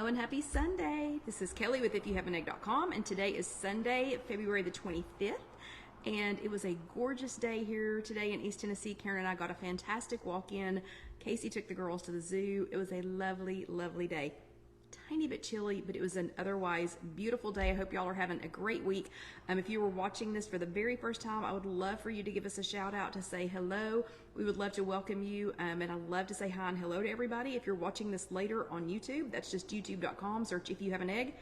and happy Sunday. This is Kelly with IfYouHaveAnEgg.com, and today is Sunday, February the 25th, and it was a gorgeous day here today in East Tennessee. Karen and I got a fantastic walk-in. Casey took the girls to the zoo. It was a lovely, lovely day. Tiny bit chilly, but it was an otherwise beautiful day. I hope y'all are having a great week. If you were watching this for the very first time, I would love for you to give us a shout out to say hello. We would love to welcome you, and I'd love to say hi and hello to everybody. If you're watching this later on YouTube, that's just youtube.com, search If You Have an Egg.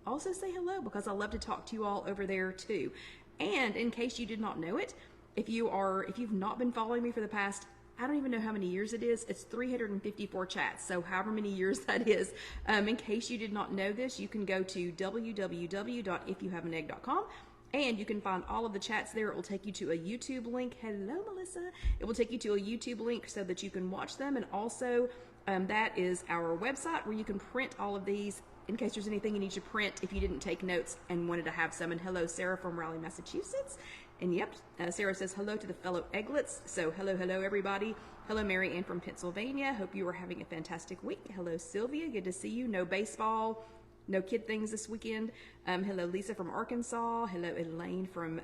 Also say hello, because I love to talk to you all over there too. And in case you did not know it, if you've not been following me for the past, I don't even know how many years it is. It's 354 chats. So however many years that is. In case you did not know this, you can go to www.ifyouhaveanegg.com and you can find all of the chats there. It will take you to a YouTube link. Hello, Melissa. It will take you to a YouTube link so that you can watch them. And also that is our website where you can print all of these in case there's anything you need to print if you didn't take notes and wanted to have some. And hello, Sarah from Raleigh, Massachusetts. And yep, Sarah says hello to the fellow egglets. So hello, hello, everybody. Hello, Mary Ann from Pennsylvania. Hope you are having a fantastic week. Hello, Sylvia. Good to see you. No baseball, no kid things this weekend. Hello, Lisa from Arkansas. Hello, Elaine from,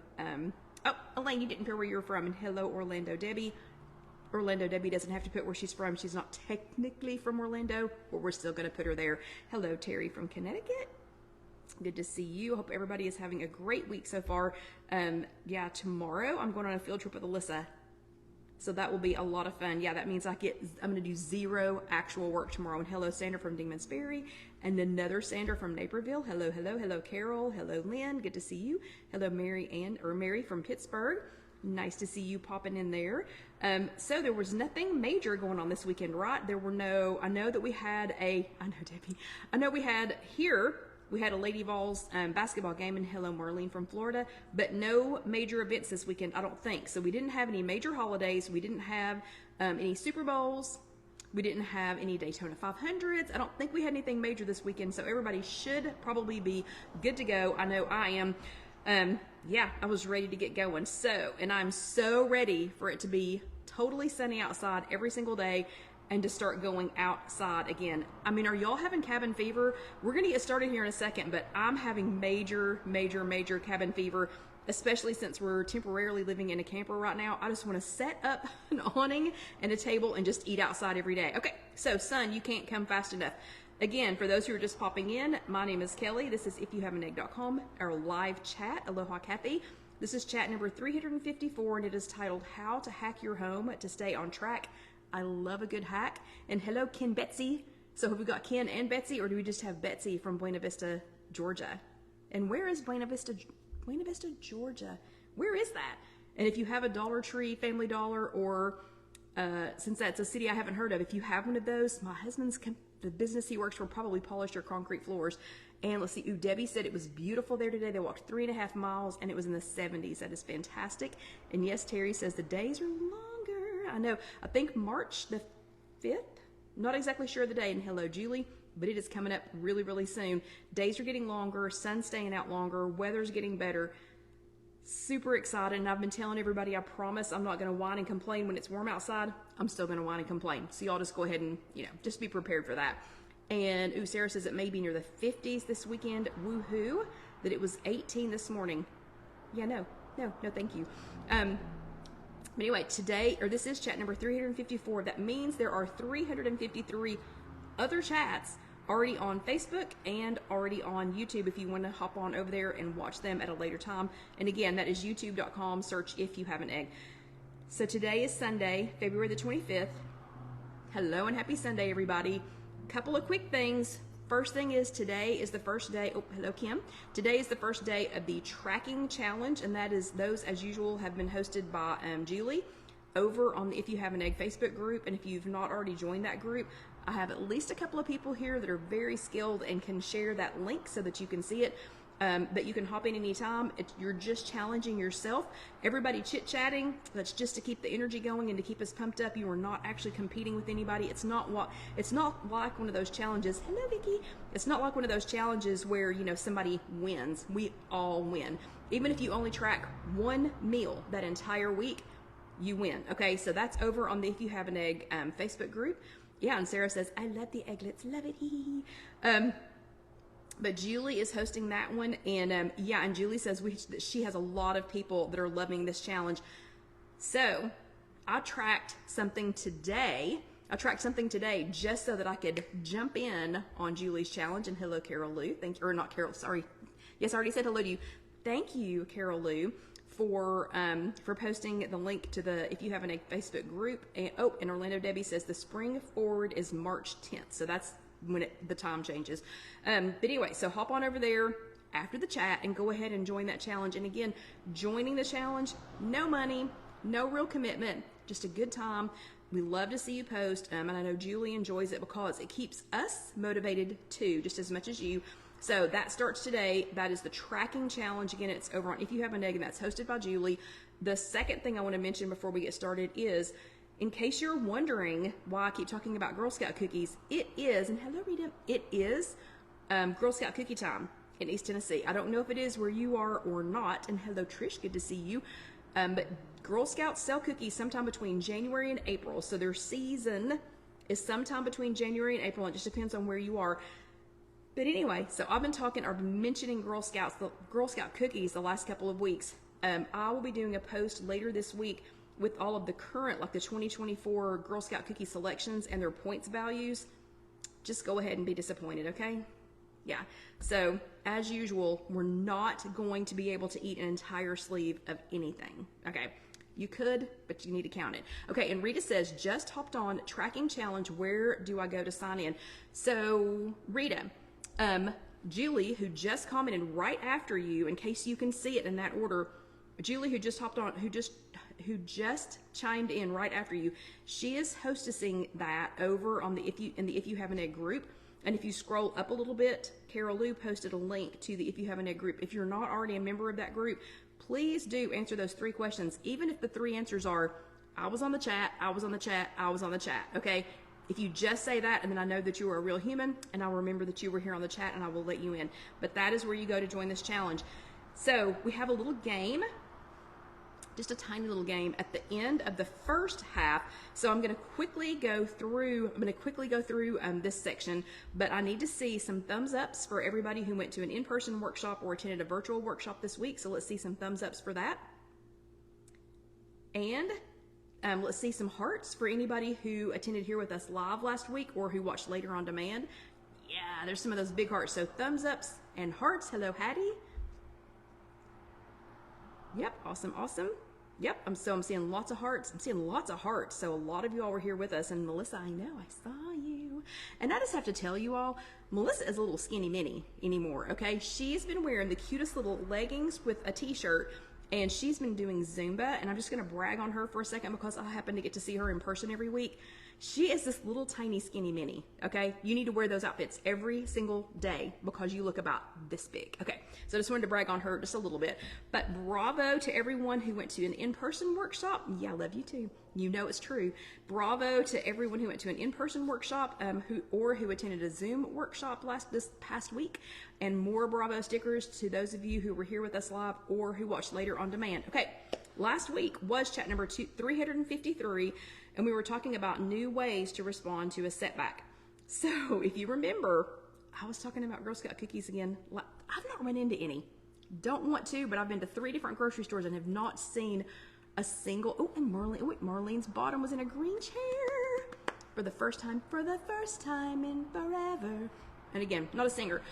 Elaine, you didn't put where you're from. And hello, Orlando Debbie. Orlando Debbie doesn't have to put where she's from. She's not technically from Orlando, but we're still going to put her there. Hello, Terry from Connecticut. Good to see you. Hope everybody is having a great week so far. Yeah, tomorrow I'm going on a field trip with Alyssa, so that will be a lot of fun. Yeah, that means I'm going to do zero actual work tomorrow. And hello, Sandra from Dingman's Ferry, and another Sandra from Naperville. Hello, hello, hello, Carol. Hello, Lynn. Good to see you. Hello, Mary from Pittsburgh. Nice to see you popping in there. So there was nothing major going on this weekend, right? I know that we had we had a Lady Vols basketball game, and hello, Marlene from Florida, but no major events this weekend, I don't think. So we didn't have any major holidays. We didn't have any Super Bowls. We didn't have any Daytona 500s. I don't think we had anything major this weekend, so everybody should probably be good to go. I know I am. Yeah, I was ready to get going. And I'm so ready for it to be totally sunny outside every single day and to start going outside again. I mean, are y'all having cabin fever? We're gonna get started here in a second, but I'm having major, major, major cabin fever, especially since we're temporarily living in a camper right now. I just wanna set up an awning and a table and just eat outside every day. Okay, so sun, you can't come fast enough. Again, for those who are just popping in, my name is Kelly. This is IfYouHaveAnEgg.com, our live chat. Aloha, Kathy. This is chat number 354, and it is titled How to Hack Your Home to Stay on Track. I love a good hack. And hello, Ken Betsy. So have we got Ken and Betsy, or do we just have Betsy from Buena Vista, Georgia? And where is Buena Vista, Georgia? Where is that? And if you have a Dollar Tree, Family Dollar, or since that's a city I haven't heard of, if you have one of those, my husband's the business he works for probably polished your concrete floors. And let's see, Debbie said it was beautiful there today. They walked 3.5 miles and it was in the 70s. That is fantastic. And yes, Terry says the days are longer. I know, I think March the 5th, not exactly sure of the day. And hello, Julie, but it is coming up really, really soon. Days are getting longer, sun's staying out longer, weather's getting better. Super excited, and I've been telling everybody, I promise I'm not going to whine and complain when it's warm outside. I'm still going to whine and complain. So y'all just go ahead and, just be prepared for that. And Sarah says it may be near the 50s this weekend. Woohoo! That it was 18 this morning. Yeah, no, thank you. But anyway, this is chat number 354. That means there are 353 other chats already on Facebook and already on YouTube if you want to hop on over there and watch them at a later time. And again, that is youtube.com, search If You Have an Egg. So today is Sunday, February the 25th. Hello and happy Sunday, everybody. Couple of quick things. First thing is today is the first day, hello Kim. Today is the first day of the tracking challenge, and that is those, as usual, have been hosted by Julie over on the If You Have an Egg Facebook group. And if you've not already joined that group, I have at least a couple of people here that are very skilled and can share that link so that you can see it. But you can hop in anytime. You're just challenging yourself. Everybody chit-chatting. That's just to keep the energy going and to keep us pumped up. You are not actually competing with anybody. It's not like one of those challenges. Hello, Vicky. It's not like one of those challenges where somebody wins. We all win. Even if you only track one meal that entire week, you win. Okay, so that's over on the If You Have an Egg Facebook group. Yeah, and Sarah says, I love the egglets, love it, hee hee. But Julie is hosting that one, and yeah, and Julie says she has a lot of people that are loving this challenge. So I tracked something today. Just so that I could jump in on Julie's challenge. And hello, Carol Lou. Thank you, or not Carol. Sorry. Yes, I already said hello to you. Thank you, Carol Lou, for posting the link to the If You Have an Egg Facebook group. And Orlando Debbie says the spring forward is March 10th. So that's when the time changes. But anyway, so hop on over there after the chat and go ahead and join that challenge. And again, joining the challenge, no money, no real commitment, just a good time. We love to see you post, and I know Julie enjoys it because it keeps us motivated too, just as much as you. So that starts today. That is the tracking challenge. Again, it's over on If You Have an Egg, and that's hosted by Julie. The second thing I want to mention before we get started is, in case you're wondering why I keep talking about Girl Scout cookies, it is, and hello Rita, it is Girl Scout cookie time in East Tennessee. I don't know if it is where you are or not, and hello Trish, good to see you. But Girl Scouts sell cookies sometime between January and April. So their season is sometime between January and April. It just depends on where you are. But anyway, so I've been mentioning Girl Scout cookies the last couple of weeks. I will be doing a post later this week with all of the current, like the 2024 Girl Scout cookie selections and their points values. Just go ahead and be disappointed, okay? Yeah, so as usual, we're not going to be able to eat an entire sleeve of anything. Okay, you could, but you need to count it. Okay, and Rita says, just hopped on tracking challenge. Where do I go to sign in? So Rita, Julie, who just commented right after you, in case you can see it in that order, Julie, who just hopped on, who just chimed in right after you, she is hostessing that over on the If You Have an Egg group. And if you scroll up a little bit, Carol Lou posted a link to the If You Have an Egg group. If you're not already a member of that group, please do answer those 3 questions. Even if the 3 answers are, I was on the chat, I was on the chat, I was on the chat, okay? If you just say that, and then I know that you are a real human, and I'll remember that you were here on the chat, and I will let you in. But that is where you go to join this challenge. So we have a little game, just a tiny little game at the end of the first half. So I'm going to quickly go through this section, but I need to see some thumbs ups for everybody who went to an in-person workshop or attended a virtual workshop this week. So let's see some thumbs ups for that. And let's see some hearts for anybody who attended here with us live last week or who watched later on demand. Yeah, there's some of those big hearts. So thumbs ups and hearts. Hello, Hattie. Yep, awesome, awesome. Yep, I'm seeing lots of hearts. I'm seeing lots of hearts. So a lot of you all were here with us. And Melissa, I know, I saw you. And I just have to tell you all, Melissa is a little skinny mini anymore, okay? She's been wearing the cutest little leggings with a t-shirt, and she's been doing Zumba. And I'm just going to brag on her for a second because I happen to get to see her in person every week. She is this little tiny skinny mini, okay? You need to wear those outfits every single day because you look about this big, okay? So I just wanted to brag on her just a little bit. But bravo to everyone who went to an in-person workshop. Yeah, I love you too. You know it's true. Bravo to everyone who went to an in-person workshop who attended a Zoom workshop this past week. And more bravo stickers to those of you who were here with us live or who watched later on demand. Okay, last week was chat number 353. And we were talking about new ways to respond to a setback. So if you remember, I was talking about Girl Scout cookies again. I've not run into any. Don't want to, but I've been to 3 different grocery stores and have not seen a single. Oh, and Marlene's bottom was in a green chair for the first time in forever. And again, not a singer.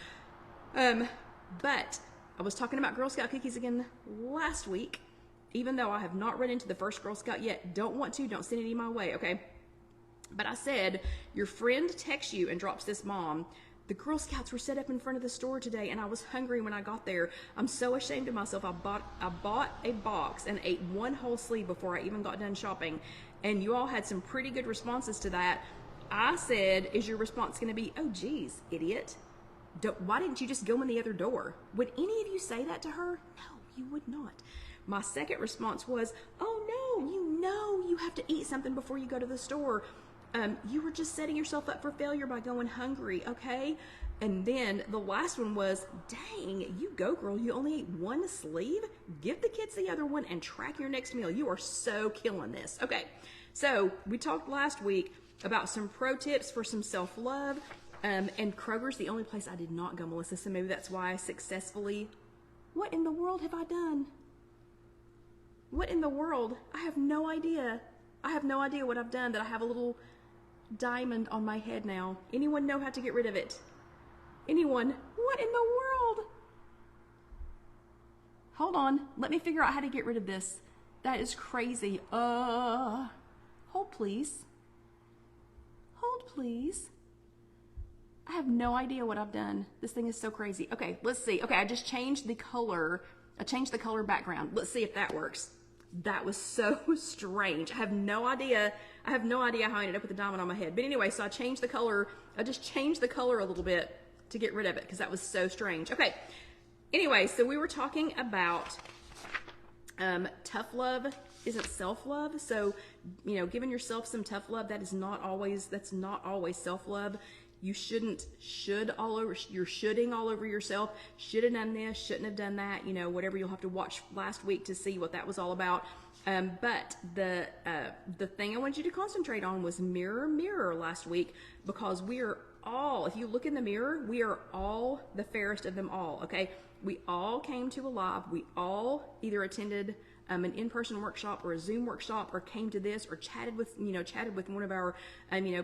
But I was talking about Girl Scout cookies again last week. Even though I have not run into the first Girl Scout yet, don't send any my way, okay? But I said, your friend texts you and drops this bomb. The Girl Scouts were set up in front of the store today, and I was hungry when I got there. I'm so ashamed of myself. I bought a box and ate 1 whole sleeve before I even got done shopping. And you all had some pretty good responses to that. I said, is your response going to be, oh, geez, idiot? Why didn't you just go in the other door? Would any of you say that to her? No, you would not. My second response was, oh no, you know you have to eat something before you go to the store. You were just setting yourself up for failure by going hungry, okay? And then the last one was, dang, you go girl, you only ate 1 sleeve? Give the kids the other one and track your next meal. You are so killing this. Okay, so we talked last week about some pro tips for some self-love. And Kroger's the only place I did not go, Melissa, so maybe that's why I successfully... What in the world have I done? What in the world? I have no idea. I have no idea what I've done, that I have a little diamond on my head now. Anyone know how to get rid of it? Anyone? What in the world? Hold on. Let me figure out how to get rid of this. That is crazy. Hold please. Hold please. I have no idea what I've done. This thing is so crazy. Okay, let's see. Okay, I just changed the color. I changed the color background. Let's see if that works. That was so strange. I have no idea. I have no idea how I ended up with a diamond on my head. But anyway, so I changed the color. I just changed the color a little bit to get rid of it because that was so strange. Okay. Anyway, so we were talking about tough love isn't self-love. So, you know, giving yourself some tough love, that's not always self-love. You you're shoulding all over yourself. Should have done this, shouldn't have done that, you know, whatever. You'll have to watch last week to see what that was all about. But the thing I wanted you to concentrate on was mirror, mirror last week, because we are all, if you look in the mirror, we are all the fairest of them all, okay? We all came to Alive. We all either attended an in-person workshop or a Zoom workshop, or came to this, or chatted with one of our,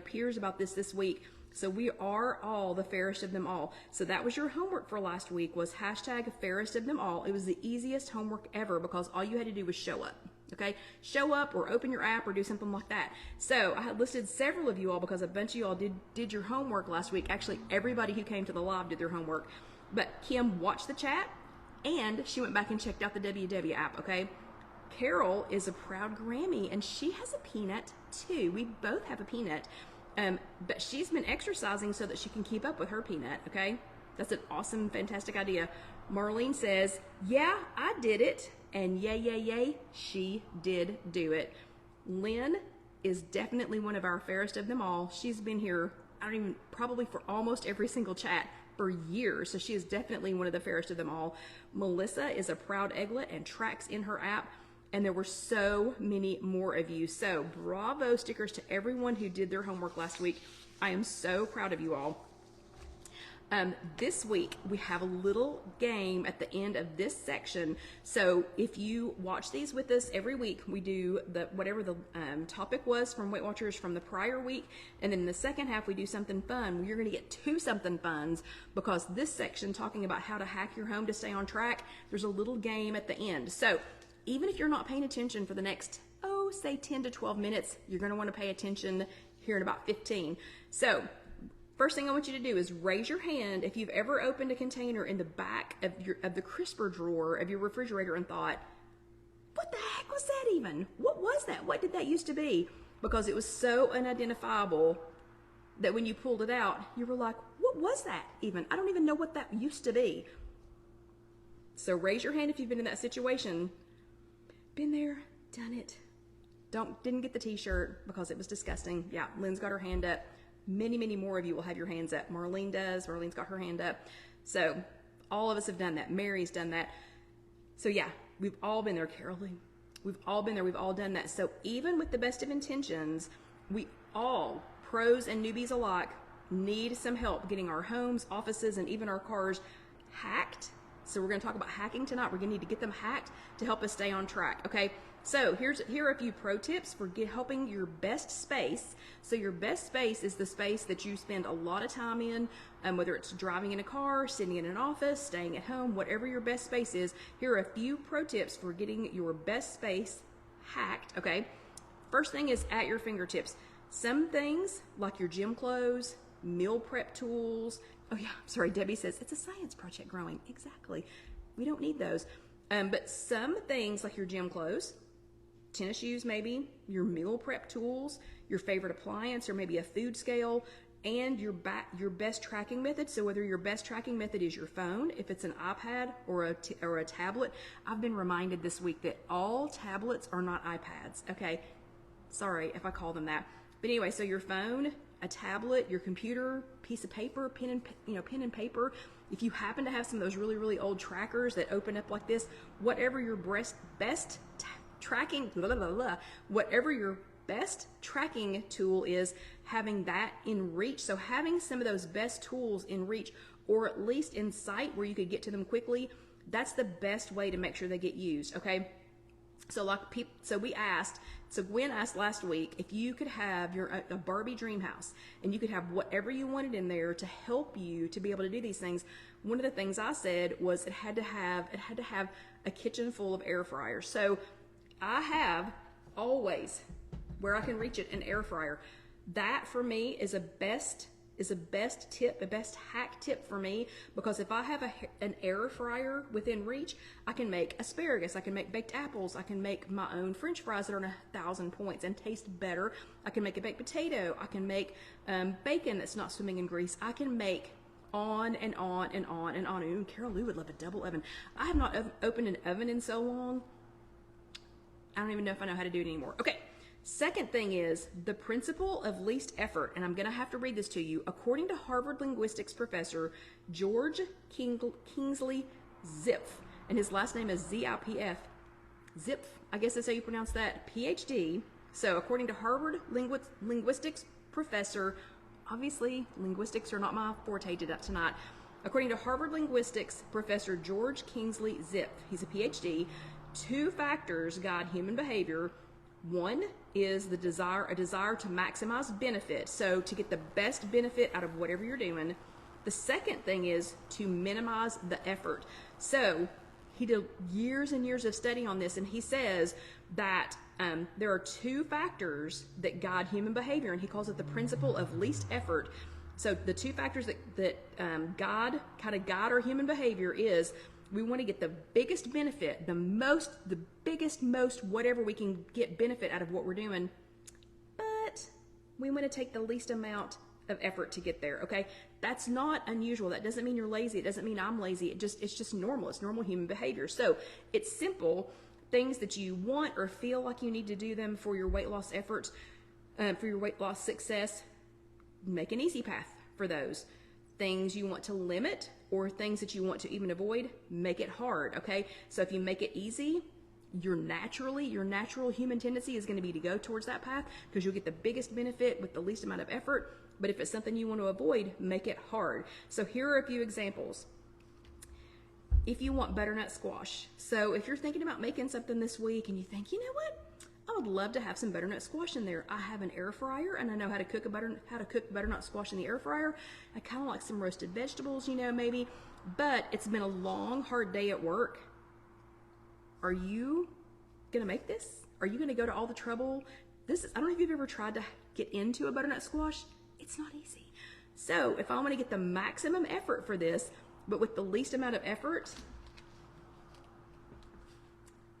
peers about this week. So we are all the fairest of them all. So that was your homework for last week, was hashtag fairest of them all. It was the easiest homework ever because all you had to do was show up. Okay, show up or open your app or do something like that. So I had listed several of you all because a bunch of you all did your homework last week. Actually, everybody who came to the live did their homework. But Kim watched the chat and she went back and checked out the WW app. Okay, Carol is a proud Grammy and she has a peanut too. We both have a peanut. But she's been exercising so that she can keep up with her peanut, okay? That's an awesome, fantastic idea. Marlene says, yeah, I did it. And yay, she did do it. Lynn is definitely one of our fairest of them all. She's been here, probably for almost every single chat for years. So she is definitely one of the fairest of them all. Melissa is a proud egglet and tracks in her app. And there were so many more of you. So bravo stickers to everyone who did their homework last week. I am so proud of you all. This week, we have a little game at the end of this section. So if you watch these with us every week, we do whatever the topic was from Weight Watchers from the prior week. And then in the second half, we do something fun. You're going to get two something funs because this section, talking about how to hack your home to stay on track, there's a little game at the end. So even if you're not paying attention for the next, say 10 to 12 minutes, you're going to want to pay attention here in about 15. So first thing I want you to do is raise your hand if you've ever opened a container in the back of the crisper drawer of your refrigerator and thought, what the heck was that even? What was that? What did that used to be? Because it was so unidentifiable that when you pulled it out, you were like, what was that even? I don't even know what that used to be. So raise your hand if you've been in that situation. Been there, done it. Didn't get the t-shirt because it was disgusting. Yeah, Lynn's got her hand up. Many, many more of you will have your hands up. Marlene does. Marlene's got her hand up. So all of us have done that. Mary's done that. So yeah, we've all been there, Caroline. We've all been there. We've all done that. So even with the best of intentions, we all, pros and newbies alike, need some help getting our homes, offices, and even our cars hacked. So we're going to talk about hacking tonight. We're going to need to get them hacked to help us stay on track. Okay. So here are a few pro tips for helping your best space. So your best space is the space that you spend a lot of time in, whether it's driving in a car, sitting in an office, staying at home, whatever your best space is. Here are a few pro tips for getting your best space hacked. Okay. First thing is at your fingertips. Some things like your gym clothes, meal prep tools. Oh yeah, sorry, Debbie says it's a science project growing. Exactly. We don't need those. But some things like your gym clothes, tennis shoes maybe, your meal prep tools, your favorite appliance, or maybe a food scale, and your best tracking method. So whether your best tracking method is your phone, if it's an iPad or a tablet. I've been reminded this week that all tablets are not iPads. Okay, sorry if I call them that. But anyway, so your phone, a tablet, your computer, piece of paper, pen and paper. If you happen to have some of those really, really old trackers that open up like this, whatever your best tracking, blah, blah, blah, blah, whatever your best tracking tool is, having that in reach. So having some of those best tools in reach, or at least in sight where you could get to them quickly, that's the best way to make sure they get used, okay? So we asked, so Gwen asked last week if you could have a Barbie dream house and you could have whatever you wanted in there to help you to be able to do these things. One of the things I said was it had to have a kitchen full of air fryers. So I have always, where I can reach it, an air fryer. That for me is a best tip, a best hack tip for me, because if I have an air fryer within reach, I can make asparagus, I can make baked apples, I can make my own French fries that are on 1,000 points and taste better. I can make a baked potato, I can make bacon that's not swimming in grease. I can make on and on and on and on. Ooh, Carol Lou would love a double oven. I have not opened an oven in so long, I don't even know if I know how to do it anymore. Okay. Second thing is the principle of least effort, and I'm going to have to read this to you. According to Harvard linguistics professor George Kingsley Zipf, and his last name is Zipf, Zipf, I guess that's how you pronounce that, PhD. So according to Harvard linguistics professor, obviously linguistics are not my forte tonight. According to Harvard linguistics professor George Kingsley Zipf, he's a PhD, 2 factors guide human behavior. One is a desire to maximize benefit, so to get the best benefit out of whatever you're doing. The second thing is to minimize the effort. So he did years and years of study on this, and he says that there are 2 factors that guide human behavior, and he calls it the principle of least effort. So the 2 factors that guide our human behavior is, we want to get the biggest benefit, the biggest, most, whatever we can get benefit out of what we're doing, but we want to take the least amount of effort to get there, okay? That's not unusual. That doesn't mean you're lazy. It doesn't mean I'm lazy. It's just normal. It's normal human behavior. So it's simple things that you want or feel like you need to do them for your weight loss efforts, for your weight loss success. Make an easy path for those. Things you want to limit or things that you want to even avoid, make it hard, okay? So if you make it easy, your natural human tendency is going to be to go towards that path because you'll get the biggest benefit with the least amount of effort. But if it's something you want to avoid, make it hard. So here are a few examples. If you want butternut squash. So if you're thinking about making something this week and you think, you know what? I would love to have some butternut squash in there. I have an air fryer and I know how to cook butternut squash in the air fryer. I kind of like some roasted vegetables, maybe. But it's been a long, hard day at work. Are you gonna make this? Are you gonna go to all the trouble? I don't know if you've ever tried to get into a butternut squash. It's not easy. So if I want to get the maximum effort for this, but with the least amount of effort,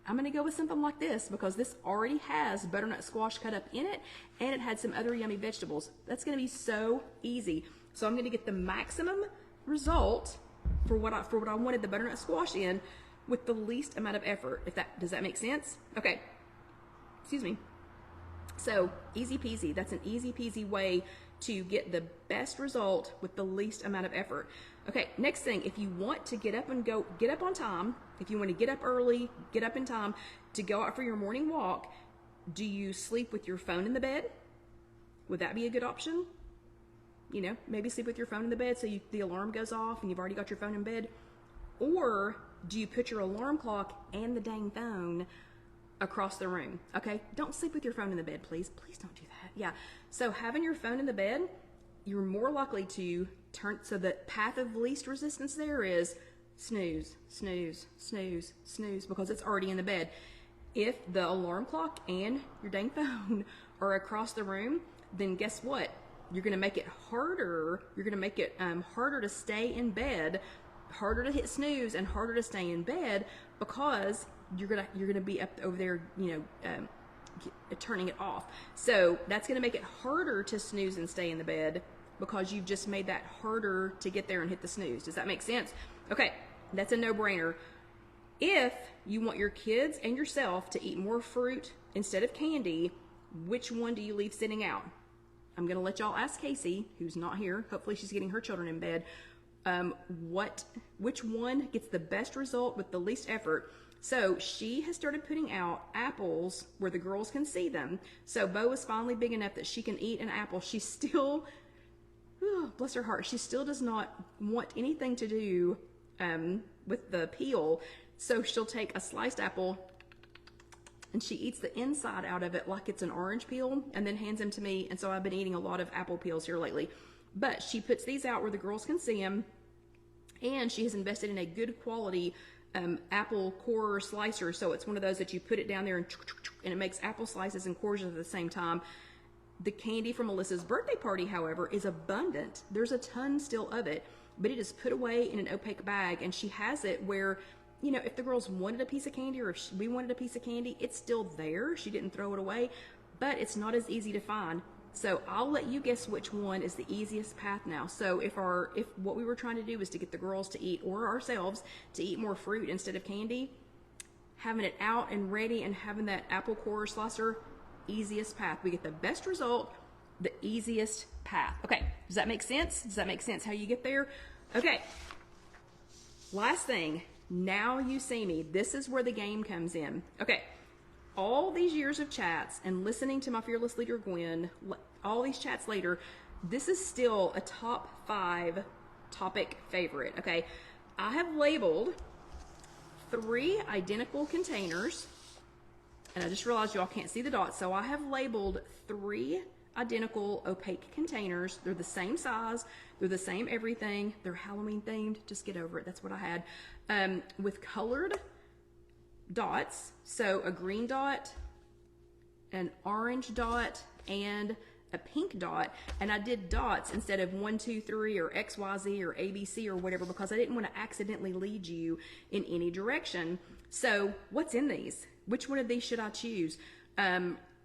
I'm going to go with something like this because this already has butternut squash cut up in it and it had some other yummy vegetables. That's going to be so easy. So I'm going to get the maximum result for what I wanted the butternut squash in with the least amount of effort. Does that make sense? Okay. Excuse me. So easy peasy. That's an easy peasy way to get the best result with the least amount of effort. Okay, next thing, if you want to get up on time, if you want to get up early, get up in time to go out for your morning walk, do you sleep with your phone in the bed? Would that be a good option? Maybe sleep with your phone in the bed so the alarm goes off and you've already got your phone in bed. Or do you put your alarm clock and the dang phone across the room? Okay, don't sleep with your phone in the bed, please. Please don't do that. Yeah, so having your phone in the bed, you're more likely to so the path of least resistance there is snooze, snooze, snooze, snooze, because it's already in the bed. If the alarm clock and your dang phone are across the room, then guess what? You're going to make it harder. You're going to make it harder to stay in bed, harder to hit snooze, and harder to stay in bed because you're gonna be up over there, turning it off. So that's going to make it harder to snooze and stay in the bed because you've just made that harder to get there and hit the snooze. Does that make sense? Okay, that's a no-brainer. If you want your kids and yourself to eat more fruit instead of candy, which one do you leave sitting out? I'm going to let y'all ask Casey, who's not here. Hopefully she's getting her children in bed. Which one gets the best result with the least effort? So she has started putting out apples where the girls can see them. So Bo is finally big enough that she can eat an apple. She still, bless her heart, she still does not want anything to do with the peel. So she'll take a sliced apple and she eats the inside out of it like it's an orange peel and then hands them to me. And so I've been eating a lot of apple peels here lately. But she puts these out where the girls can see them, and she has invested in a good quality apple core slicer. So it's one of those that you put it down there and it makes apple slices and cores at the same time. The candy from Melissa's birthday party, however, is abundant. There's a ton still of it, but it is put away in an opaque bag, and she has it where, you know, if the girls wanted a piece of candy or if we wanted a piece of candy, it's still there. She didn't throw it away, but it's not as easy to find. So I'll let you guess which one is the easiest path now. So if what we were trying to do is to get the girls to eat, or ourselves to eat more fruit instead of candy, having it out and ready and having that apple core slicer, easiest path. We get the best result, the easiest path. Okay, does that make sense? Does that make sense how you get there? Okay, last thing, now you see me. This is where the game comes in. Okay. All these years of chats and listening to my fearless leader Gwen, all these chats later, this is still a top 5 topic favorite. Okay, I have labeled 3 identical containers, and I just realized y'all can't see the dots, so I have labeled 3 identical opaque containers. They're the same size, they're the same everything, they're Halloween themed. Just get over it. That's what I had, with colored dots. So a green dot, an orange dot, and a pink dot. And I did dots instead of 1, 2, 3 or XYZ or ABC or whatever, because I didn't want to accidentally lead you in any direction. So what's in these? Which one of these should I choose?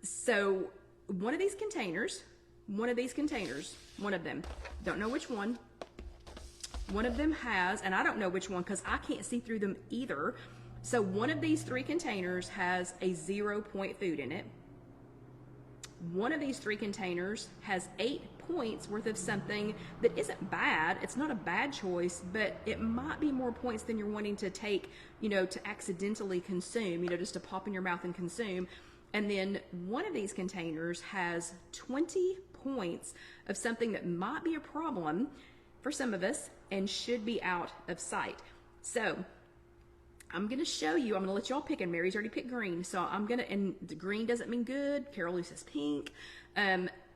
So one of these containers, one of them, don't know which one. One of them has, and I don't know which one because I can't see through them either. So one of these 3 containers has a 0-point food in it. One of these 3 containers has 8 points worth of something that isn't bad. It's not a bad choice, but it might be more points than you're wanting to take, you know, to accidentally consume, you know, just to pop in your mouth and consume. And then one of these containers has 20 points of something that might be a problem for some of us and should be out of sight. So I'm going to show you, I'm going to let y'all pick, and Mary's already picked green. So I'm going to, and the green doesn't mean good. Carol Lou says pink.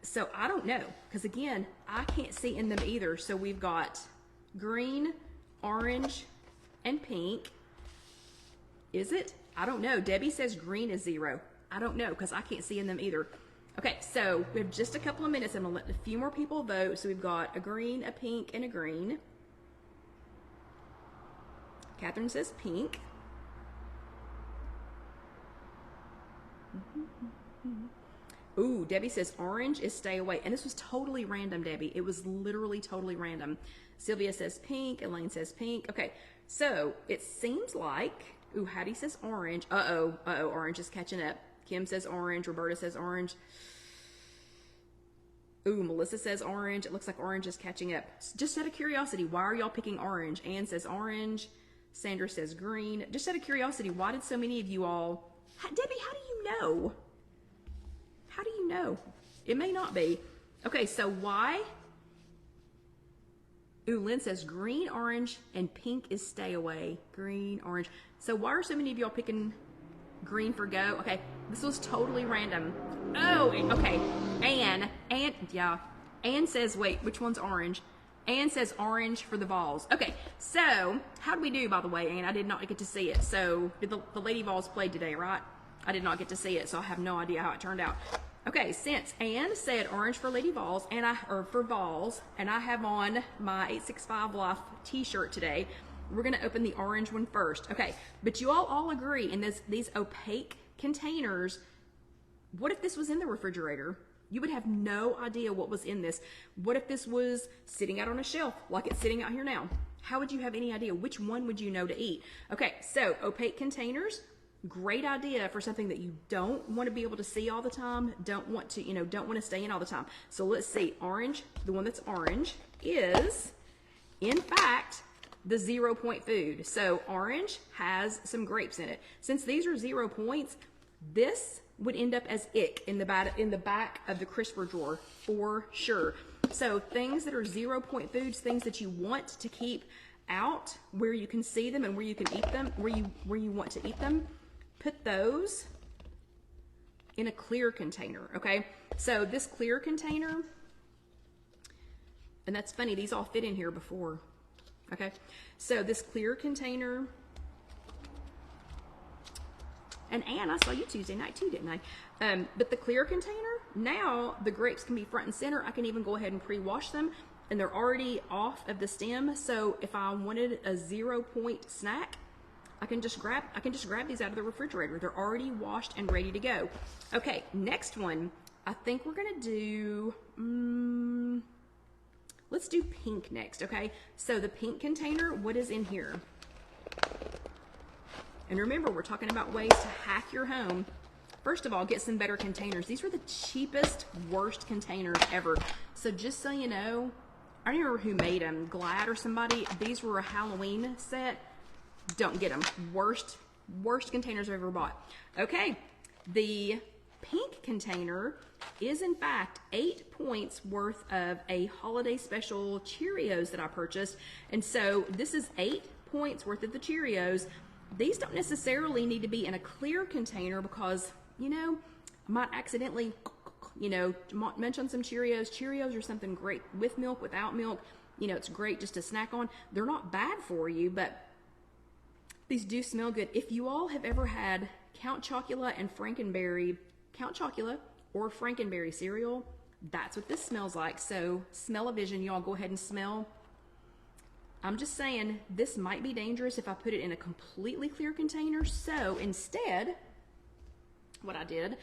So I don't know, because again, I can't see in them either. So we've got green, orange, and pink. Is it? I don't know. Debbie says green is 0. I don't know, because I can't see in them either. Okay, so we have just a couple of minutes. I'm going to let a few more people vote. So we've got a green, a pink, and a green. Catherine says pink. Ooh, Debbie says orange is stay away. And this was totally random, Debbie. It was literally totally random. Sylvia says pink. Elaine says pink. Okay, so it seems like, ooh, Hattie says orange. Orange is catching up. Kim says orange. Roberta says orange. Ooh, Melissa says orange. It looks like orange is catching up. Just out of curiosity, why are y'all picking orange? Anne says orange. Sandra says green. Just out of curiosity, why did so many of you all... Debbie, how do you know? How do you know? It may not be. Okay, so why? Ooh, Lynn says green, orange, and pink is stay away. Green, orange. So why are so many of y'all picking green for go? Okay, this was totally random. Oh, okay. Anne says, wait, which one's orange? Anne says orange for the Vols. Okay, so how did we do, by the way, Anne? I did not get to see it. So the Lady Vols played today, right? I did not get to see it, so I have no idea how it turned out. Okay, since Anne said orange for Lady Vols, or for Vols, and I have on my 865 Life t-shirt today, we're going to open the orange one first. Okay, but you all agree in these opaque containers, what if this was in the refrigerator? You would have no idea what was in this. What if this was sitting out on a shelf like it's sitting out here now? How would you have any idea? Which one would you know to eat? Okay, so opaque containers, great idea for something that you don't want to be able to see all the time, don't want to stay in all the time. So let's see, orange, the one that's orange is, in fact, the 0 point food. So orange has some grapes in it. Since these are 0 points, this would end up as ick in the back of the crisper drawer for sure. So things that are 0 point foods, things that you want to keep out where you can see them and where you can eat them, where you want to eat them, put those in a clear container, okay? So this clear container, and that's funny, these all fit in here before, okay? So this clear container, and Anne, I saw you Tuesday night too, didn't I? But the clear container, now the grapes can be front and center. I can even go ahead and pre-wash them, and they're already off of the stem. So if I wanted a 0 point snack, I can just grab these out of the refrigerator. They're already washed and ready to go. Okay, next one. I think we're gonna do, let's do pink next, okay? So the pink container, what is in here? And remember, we're talking about ways to hack your home. First of all, get some better containers. These were the cheapest, worst containers ever. So just so you know, I don't remember who made them, Glad or somebody. These were a Halloween set. Don't get them. Worst containers I've ever bought. Okay, the pink container is in fact 8 points worth of a holiday special Cheerios that I purchased. And so this is 8 points worth of the Cheerios. These don't necessarily need to be in a clear container because, you know, I might accidentally, you know, munch on some Cheerios. Cheerios are something great with milk, without milk. You know, it's great just to snack on. They're not bad for you, but these do smell good. If you all have ever had Count Chocula and Frankenberry, Count Chocula or Frankenberry cereal, that's what this smells like. So smell-o-vision, y'all go ahead and smell. I'm just saying, this might be dangerous if I put it in a completely clear container. So instead, what I did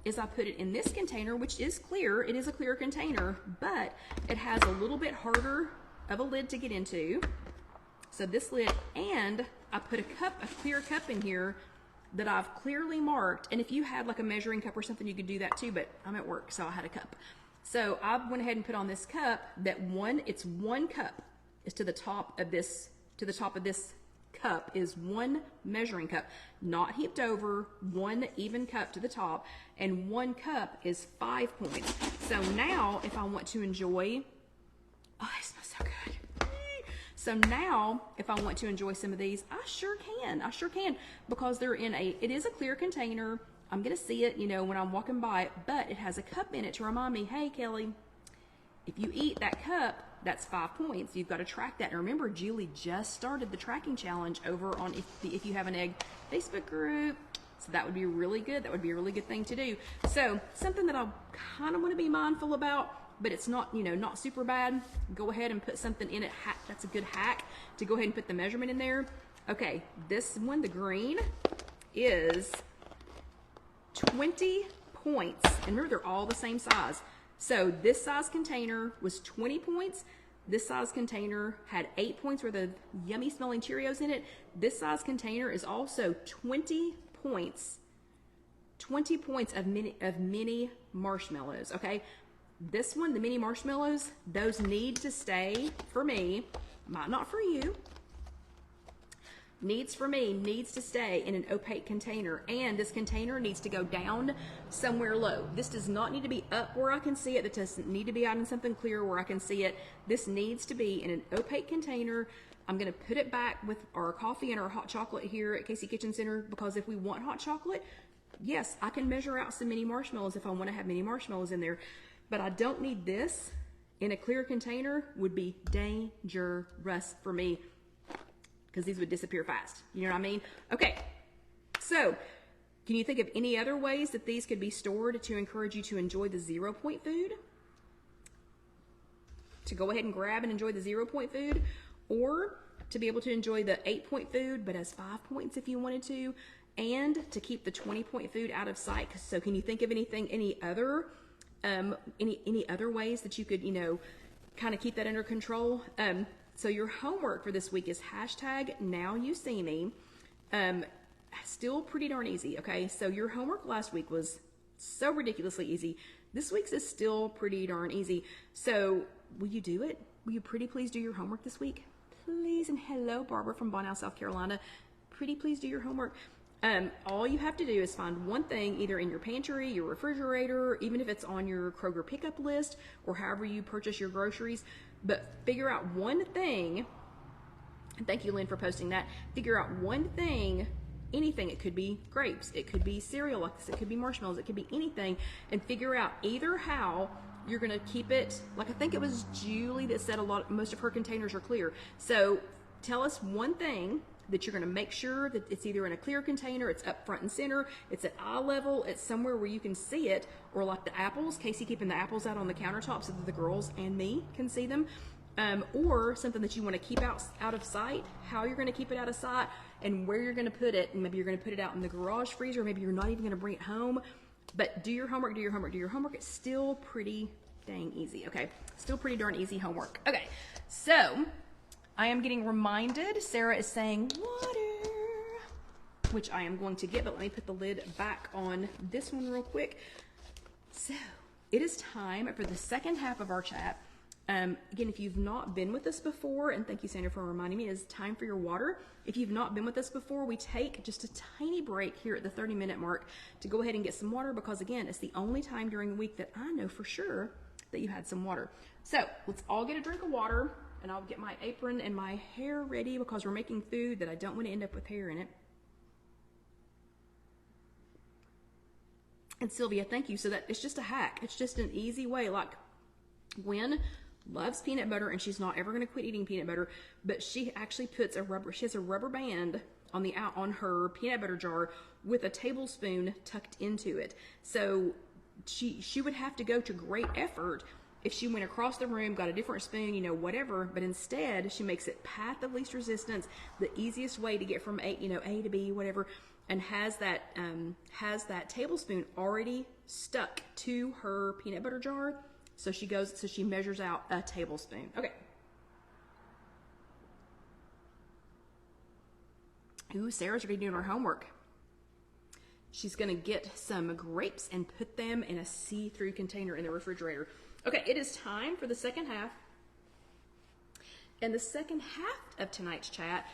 is I put it in this container, which is clear. It is a clear container, but it has a little bit harder of a lid to get into. So this lid, and I put a clear cup in here that I've clearly marked. And if you had like a measuring cup or something, you could do that too, but I'm at work, so I had a cup. So I went ahead and put on this cup that it's one cup. Is to the top of this cup is one measuring cup, not heaped over, one even cup to the top, and one cup is 5 points. So now if I want to enjoy, oh, they smell so good. So now if I want to enjoy some of these, I sure can because they're in it is a clear container. I'm gonna see it, you know, when I'm walking by it, but it has a cup in it to remind me, hey Kelly, if you eat that cup, that's 5 points. You've got to track that. And remember, Julie just started the tracking challenge over on If You Have an Egg Facebook group. So that would be really good. That would be a really good thing to do. So something that I kind of want to be mindful about, but it's not, you know, not super bad. Go ahead and put something in it. That's a good hack to go ahead and put the measurement in there. Okay, this one, the green, is 20 points. And remember, they're all the same size. So this size container was 20 points. This size container had 8 points worth of yummy smelling Cheerios in it. This size container is also 20 points. 20 points of mini marshmallows, okay? This one, the mini marshmallows, those need to stay for me, might not for you. Needs to stay in an opaque container, and this container needs to go down somewhere low. This does not need to be up where I can see it. It doesn't need to be out in something clear where I can see it. This needs to be in an opaque container. I'm gonna put it back with our coffee and our hot chocolate here at Casey Kitchen Center, because if we want hot chocolate, yes, I can measure out some mini marshmallows if I wanna have mini marshmallows in there, but I don't need this in a clear container. Would be dangerous for me, because these would disappear fast. You know what I mean? Okay, so can you think of any other ways that these could be stored to encourage you to enjoy the 0 point food? To go ahead and grab and enjoy the 0 point food, or to be able to enjoy the 8 point food, but as 5 points if you wanted to, and to keep the 20 point food out of sight. So can you think of any other ways that you could, you know, kind of keep that under control? So your homework for this week is #NowYouSeeMe. Still pretty darn easy, okay? So your homework last week was so ridiculously easy. This week's is still pretty darn easy. So will you do it? Will you pretty please do your homework this week? please, and hello, Barbara from Bonal, South Carolina. Pretty please do your homework. All you have to do is find one thing either in your pantry, your refrigerator, even if it's on your Kroger pickup list or however you purchase your groceries, but figure out one thing. And thank you, Lynn, for posting that. Figure out one thing, anything. It could be grapes, it could be cereal like this, it could be marshmallows, it could be anything, and figure out either how you're going to keep it. Like I think it was Julie that said most of her containers are clear. So tell us one thing that you're going to make sure that it's either in a clear container, it's up front and center, it's at eye level, it's somewhere where you can see it, or like the apples, Casey keeping the apples out on the countertop so that the girls and me can see them, or something that you want to keep out of sight, how you're going to keep it out of sight, and where you're going to put it, and maybe you're going to put it out in the garage freezer, maybe you're not even going to bring it home, but do your homework, do your homework, do your homework. It's still pretty dang easy, okay? Still pretty darn easy homework. Okay, so I am getting reminded, Sarah is saying water, which I am going to get, but let me put the lid back on this one real quick. So it is time for the second half of our chat. Again, if you've not been with us before, and thank you, Sandra, for reminding me, it is time for your water. If you've not been with us before, we take just a tiny break here at the 30-minute mark to go ahead and get some water because, again, it's the only time during the week that I know for sure that you had some water. So let's all get a drink of water, and I'll get my apron and my hair ready because we're making food that I don't want to end up with hair in it. And Sylvia, thank you. So that it's just a hack. It's just an easy way. Like Gwen loves peanut butter and she's not ever going to quit eating peanut butter, but she actually puts she has a rubber band on her peanut butter jar with a tablespoon tucked into it. So she would have to go to great effort if she went across the room, got a different spoon, whatever, but instead she makes it path of least resistance, the easiest way to get from A to B, whatever, and has that tablespoon already stuck to her peanut butter jar. So she measures out a tablespoon. Okay. Ooh, Sarah's already doing her homework. She's gonna get some grapes and put them in a see-through container in the refrigerator. Okay, it is time for the second half. And the second half of tonight's chat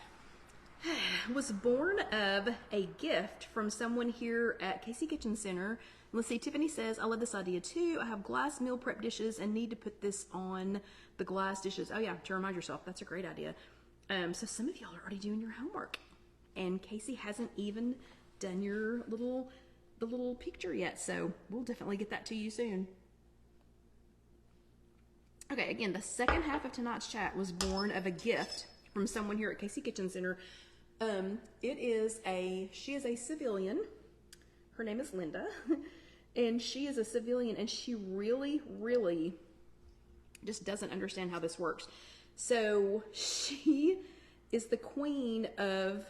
was born of a gift from someone here at Casey Kitchen Center. Let's see, Tiffany says, I love this idea too. I have glass meal prep dishes and need to put this on the glass dishes. Oh yeah, to remind yourself, that's a great idea. So some of y'all are already doing your homework. And Casey hasn't even done the little picture yet. So we'll definitely get that to you soon. Okay, again, the second half of tonight's chat was born of a gift from someone here at Casey Kitchen Center. She is a civilian. Her name is Linda, and she is a civilian, and she really, really just doesn't understand how this works. So she is the queen of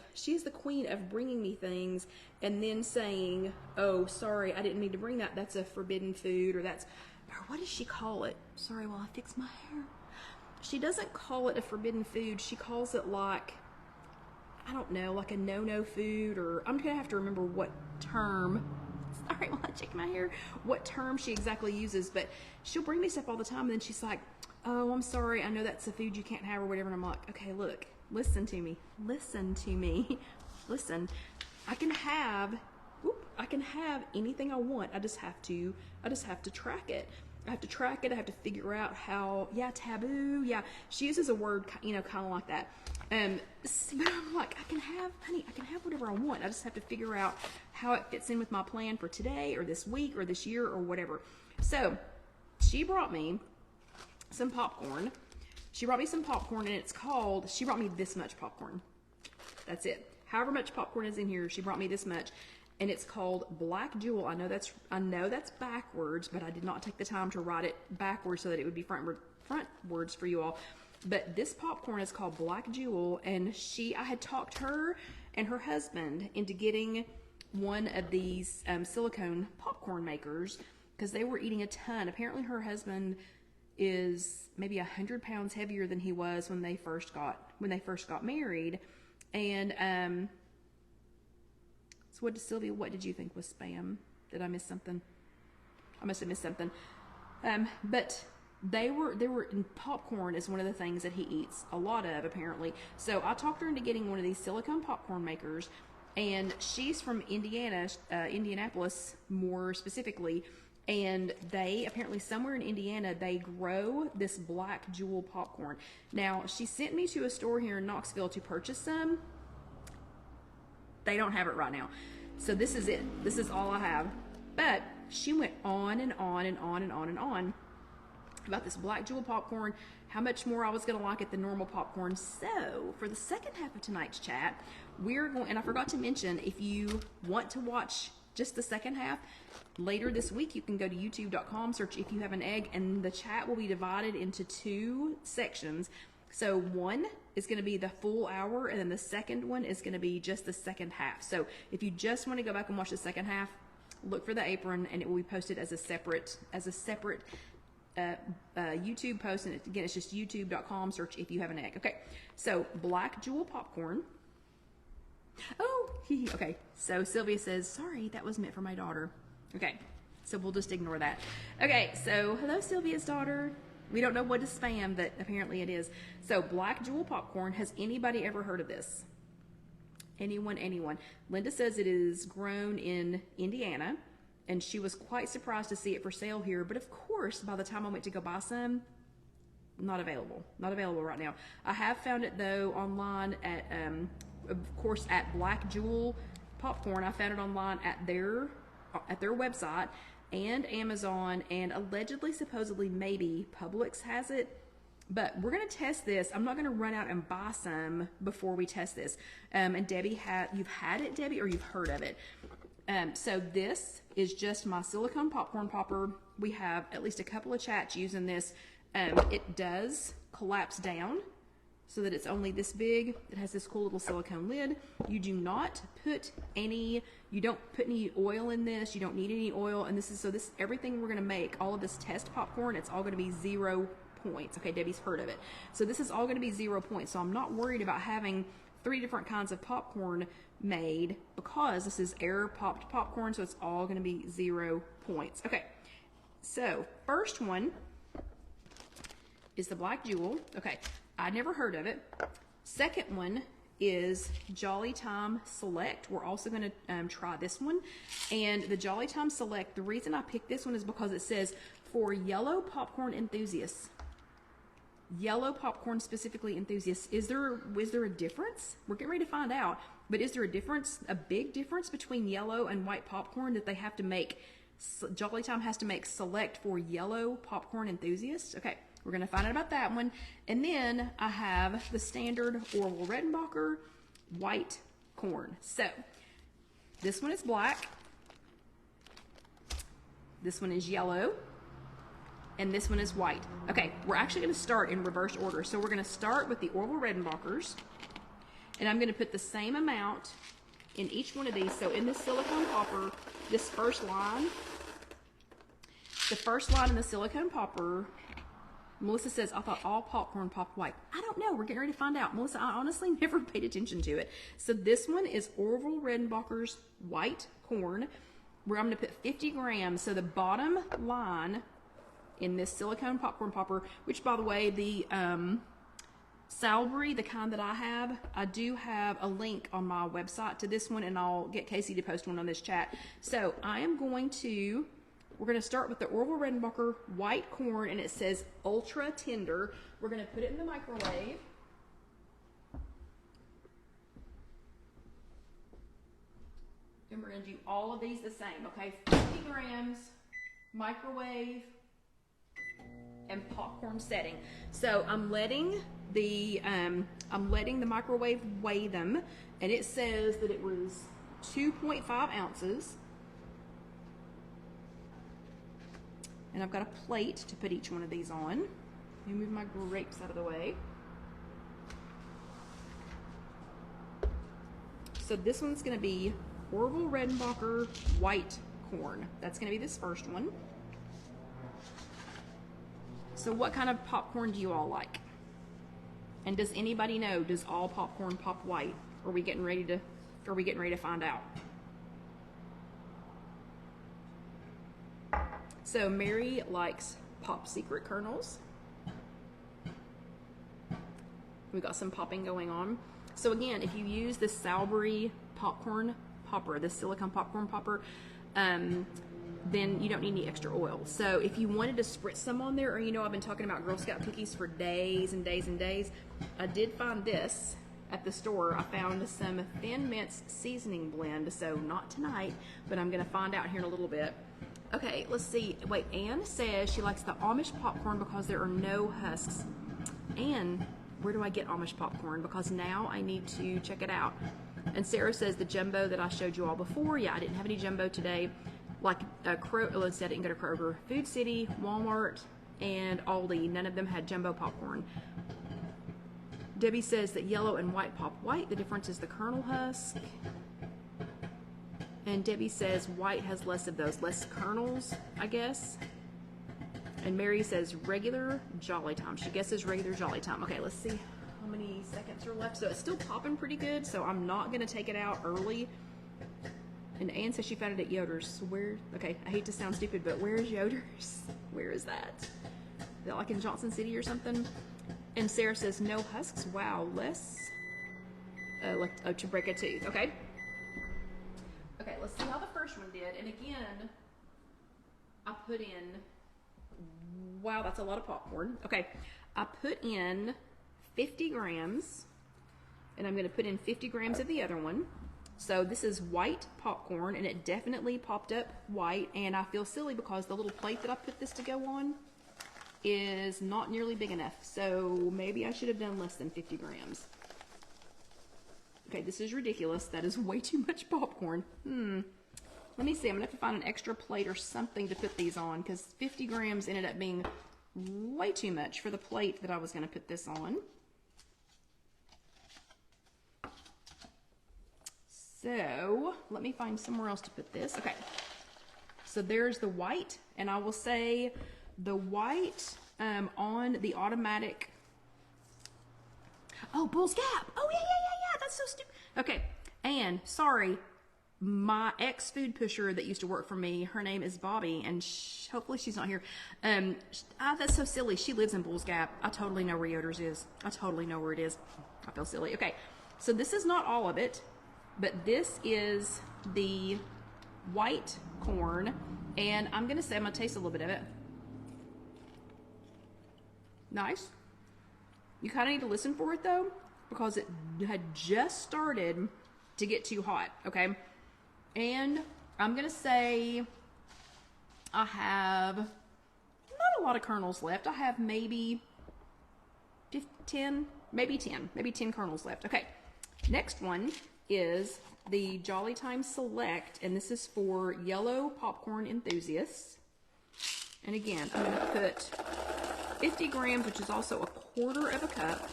bringing me things and then saying, oh, sorry, I didn't mean to bring that. That's a forbidden food, or what does she call it? Sorry, while I fix my hair. She doesn't call it a forbidden food. She calls it like a no-no food, or I'm going to have to remember what term, sorry, while I check my hair, what term she exactly uses, but she'll bring me stuff all the time, and then she's like, oh, I'm sorry, I know that's a food you can't have or whatever, and I'm like, okay, look, listen to me, listen, I can have anything I want, I just have to track it. I have to track it. I have to figure out how, taboo. Yeah, she uses a word, kind of like that. But I'm like, I can have whatever I want. I just have to figure out how it fits in with my plan for today or this week or this year or whatever. So she brought me some popcorn. She brought me this much popcorn. That's it. However much popcorn is in here, she brought me this much. And it's called Black Jewel. I know that's backwards, but I did not take the time to write it backwards so that it would be frontwards for you all. But this popcorn is called Black Jewel, and I had talked her and her husband into getting one of these silicone popcorn makers because they were eating a ton. Apparently her husband is maybe 100 pounds heavier than he was when they first got married. And so Sylvia, what did you think was spam? Did I miss something? I must have missed something. But they were and popcorn is one of the things that he eats a lot of, apparently. So I talked her into getting one of these silicone popcorn makers, and she's from Indiana, Indianapolis more specifically, and they apparently somewhere in Indiana they grow this Black Jewel popcorn. Now she sent me to a store here in Knoxville to purchase some. They don't have it right now, so this is it. This is all I have. But she went on and on and on and on and on about this Black Jewel popcorn, how much more I was going to like it than normal popcorn. So for the second half of tonight's chat, we're going, and I forgot to mention, if you want to watch just the second half, later this week you can go to youtube.com, search If You Have an Egg, and the chat will be divided into 2 sections. So one is going to be the full hour, and then the second one is going to be just the second half. So if you just want to go back and watch the second half, look for the apron, and it will be posted as a separate YouTube post. And again, it's just youtube.com, search If You Have an Egg. Okay, so Black Jewel popcorn. Oh, okay. So Sylvia says, sorry, that was meant for my daughter. Okay, so we'll just ignore that. Okay, so hello, Sylvia's daughter. We don't know what is spam, but apparently it is. So Black Jewel popcorn, has anybody ever heard of this? Anyone? Linda says it is grown in Indiana, and she was quite surprised to see it for sale here. But of course, by the time I went to go buy some, not available right now. I have found it though online at, of course, at Black Jewel Popcorn. I found it online at their website and Amazon, and allegedly, supposedly, maybe Publix has it. But we're going to test this. I'm not going to run out and buy some before we test this. And Debbie, you've had it, Debbie, or you've heard of it. So this is just my silicone popcorn popper. We have at least a couple of chats using this. It does collapse down so that it's only this big. It has this cool little silicone lid. You do not put any, you don't put any oil in this. You don't need any oil. And this, everything we're going to make, all of this test popcorn, it's all going to be 0 points. Okay, Debbie's heard of it. So this is all going to be 0 points. So I'm not worried about having 3 different kinds of popcorn made, because this is air popped popcorn. So it's all going to be 0 points. Okay, so first one is the Black Jewel. Okay, I never heard of it. Second one is Jolly Time Select. We're also going to try this one. And the Jolly Time Select, the reason I picked this one is because it says for yellow popcorn enthusiasts. Yellow popcorn specifically enthusiasts. Is there a difference? We're getting ready to find out. But is there a difference, a big difference between yellow and white popcorn that they have to make? Jolly Time has to make select for yellow popcorn enthusiasts. Okay, we're going to find out about that one. And then I have the standard Orville Redenbacher white corn. So this one is black. This one is yellow. And this one is white. Okay, we're actually going to start in reverse order. So we're going to start with the Orville Redenbachers. And I'm going to put the same amount in each one of these. So in this silicone popper, this first line, the first line in the silicone popper, Melissa says, I thought all popcorn popped white. I don't know. We're getting ready to find out. Melissa, I honestly never paid attention to it. So this one is Orville Redenbacher's white corn, where I'm going to put 50 grams. So the bottom line in this silicone popcorn popper, which, by the way, the Salisbury, the kind that I do have a link on my website to this one, and I'll get Casey to post one on this chat. So we're going to start with the Orville Redenbacher white corn, and it says ultra tender. We're going to put it in the microwave. And we're going to do all of these the same, okay? 50 grams, microwave, and popcorn setting. So I'm letting the microwave weigh them, and it says that it was 2.5 ounces. And I've got a plate to put each one of these on. Let me move my grapes out of the way. So this one's going to be Orville Redenbacher white corn. That's going to be this first one. So what kind of popcorn do you all like? And does anybody know, does all popcorn pop white? Are we getting ready to find out? So Mary likes Pop Secret kernels. We got some popping going on. So again, if you use this Salisbury popcorn popper, this silicone popcorn popper, then you don't need any extra oil. So if you wanted to spritz some on there, or you know, I've been talking about Girl Scout cookies for days and days and days. I did find this at the store. I found some Thin Mints seasoning blend. So not tonight, but I'm gonna find out here in a little bit. Okay, let's see. Wait, Anne says she likes the Amish popcorn because there are no husks. Anne, where do I get Amish popcorn? Because now I need to check it out. And Sarah says the jumbo that I showed you all before. Yeah, I didn't have any jumbo today. Like let's say I didn't go to Kroger. Food City, Walmart, and Aldi, none of them had jumbo popcorn. Debbie says that yellow and white pop white. The difference is the kernel husk. And Debbie says white has less of those, less kernels, I guess. And Mary says regular Jolly Time. She guesses regular Jolly Time. Okay, let's see how many seconds are left. So it's still popping pretty good, so I'm not going to take it out early. And Anne says she found it at Yoder's. Where? Okay, I hate to sound stupid, but where's Yoder's? Where is that? Is that like in Johnson City or something? And Sarah says no husks. Wow, less. Like to break a tooth. Okay. Okay, let's see how the first one did. And again, I put in. Wow, that's a lot of popcorn. Okay, I put in 50 grams, and I'm going to put in 50 grams of the other one. So this is white popcorn, and it definitely popped up white, and I feel silly because the little plate that I put this to go on is not nearly big enough. So maybe I should have done less than 50 grams. Okay, this is ridiculous. That is way too much popcorn. Let me see. I'm going to have to find an extra plate or something to put these on, because 50 grams ended up being way too much for the plate that I was going to put this on. So let me find somewhere else to put this. Okay, so there's the white, and I will say the white on the automatic. Oh, Bull's Gap. Oh yeah. That's so stupid. Okay, and sorry, my ex food pusher that used to work for me, her name is Bobby, and hopefully she's not here. That's so silly. She lives in Bull's Gap. I totally know where Yoder's is. I totally know where it is. I feel silly. Okay, so this is not all of it, but this is the white corn, and I'm gonna taste a little bit of it. Nice. You kind of need to listen for it though, because it had just started to get too hot. Okay, and I'm gonna say I have not a lot of kernels left. I have maybe 10 kernels left. Okay, next one is the Jolly Time Select, and this is for yellow popcorn enthusiasts. And again, I'm gonna put 50 grams, which is also a quarter of a cup.